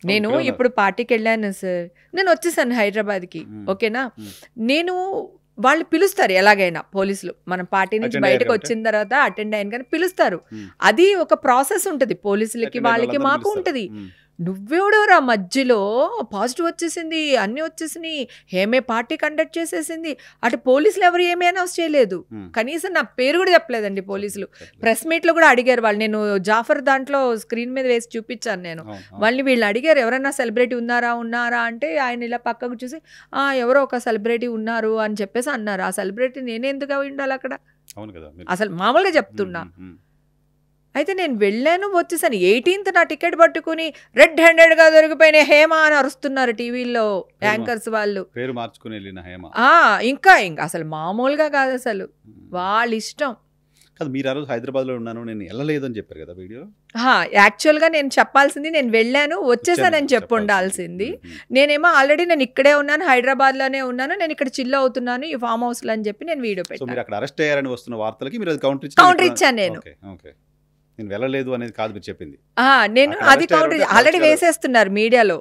నేను ఇప్పుడు పార్టీకి వెళ్ళాను సార్, నేను వచ్చేసాను హైదరాబాద్కి, ఓకేనా. నేను వాళ్ళు పిలుస్తారు ఎలాగైనా పోలీసులు, మనం పార్టీ నుంచి బయటకు వచ్చిన తర్వాత అటెండ్ అయిన కానీ పిలుస్తారు. అది ఒక ప్రాసెస్ ఉంటుంది పోలీసులకి, వాళ్ళకి, మాకు ఉంటుంది. నువ్వెవడోరా మధ్యలో పాజిటివ్ వచ్చేసింది, అన్నీ వచ్చేసినాయి, హేమే పార్టీ కండక్ట్ చేసేసింది, అటు పోలీసులు ఎవరు ఏమీ అనౌన్స్ చేయలేదు, కనీసం నా పేరు కూడా చెప్పలేదండి పోలీసులు. ప్రెస్ మీట్లో కూడా అడిగారు వాళ్ళు, నేను జాఫర్ దాంట్లో స్క్రీన్ మీద వేసి చూపించాను నేను, వాళ్ళని వీళ్ళు అడిగారు ఎవరైనా సెలబ్రిటీ ఉన్నారా అంటే ఆయన ఇలా పక్కకు చూసి ఎవరో ఒక సెలబ్రిటీ ఉన్నారు అని చెప్పేసి అన్నారు. ఆ సెలబ్రిటీ నేనే ఎందుకు ఉండాలి అక్కడ, అసలు మామూలుగా చెప్తున్నా. అయితే నేను వెళ్ళాను, వచ్చేసాను. 18th నా టికెట్ పట్టుకుని రెడ్ హ్యాండెడ్గా దొరికిపోయిన హేమ అని అరుస్తున్నారు టీవీలో యాంకర్స్ వాళ్ళు. పేరు మార్చుకుని ఇంకా అసలు మామూలుగా కాదు, అసలు వాళ్ళ ఇష్టం. మీరు ఆ రోజు హైదరాబాద్లో ఉన్నాను, నేను వెళ్ళలేదు అని చెప్పారు కదా వీడియో. యాక్చువల్గా నేను చెప్పాల్సింది నేను వెళ్ళాను వచ్చేసానని చెప్పి ఉండాల్సింది. నేనేమో ఆల్రెడీ నేను ఇక్కడే ఉన్నాను, హైదరాబాద్లోనే ఉన్నాను, నేను ఇక్కడ చిల్ అవుతున్నాను ఈ ఫామ్ హౌస్లో అని చెప్పి నేను వీడియో పెట్టాను. మీరు అక్కడ అరెస్ట్ అయ్యారని వస్తున్న వార్తలకి మీరు కౌంటర్ ఇచ్చాను నేను. నేను వెళ్ళలేదు అనేది కాదు మీరు చెప్పింది. నేను అది కౌంటర్ ఆల్రెడీ వేసేస్తున్నారు మీడియాలో,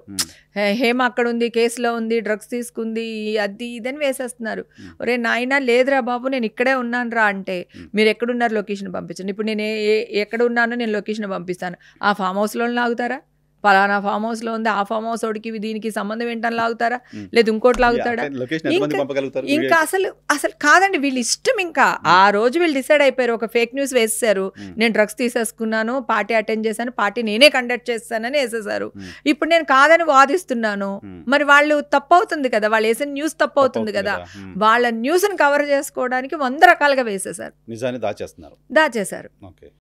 హేమ అక్కడ ఉంది, కేసులో ఉంది, డ్రగ్స్ తీసుకుంది, అది ఇదని వేసేస్తున్నారు. ఒరే నాయనా లేదురా బాబు నేను ఇక్కడే ఉన్నాను రా అంటే, మీరు ఎక్కడున్నారు లొకేషన్ పంపించండి. ఇప్పుడు నేను ఎక్కడ ఉన్నానో నేను లొకేషన్ పంపిస్తాను. ఆ ఫామ్ హౌస్లో లాగుతారా, పలానా ఫామ్ హౌస్లో ఉంది, ఆ ఫామ్ హౌస్ వాడికి దీనికి సంబంధం ఏంటని లాగుతారా, లేదు ఇంకోటి లాగుతాడా. ఇంకా అసలు కాదండి, వీళ్ళు ఇష్టం. ఇంకా ఆ రోజు వీళ్ళు డిసైడ్ అయిపోయారు, ఒక ఫేక్ న్యూస్ వేసేసారు, నేను డ్రగ్స్ తీసేసుకున్నాను, పార్టీ అటెండ్ చేశాను, పార్టీ నేనే కండక్ట్ చేస్తానని వేసేసారు. ఇప్పుడు నేను కాదని వాదిస్తున్నాను, మరి వాళ్ళు తప్పు అవుతుంది కదా, వాళ్ళు వేసిన న్యూస్ తప్పు అవుతుంది కదా. వాళ్ళ న్యూస్ని కవర్ చేసుకోవడానికి 100 రకాలుగా వేసేసారు, నిజాన్ని దాచేస్తున్నారు.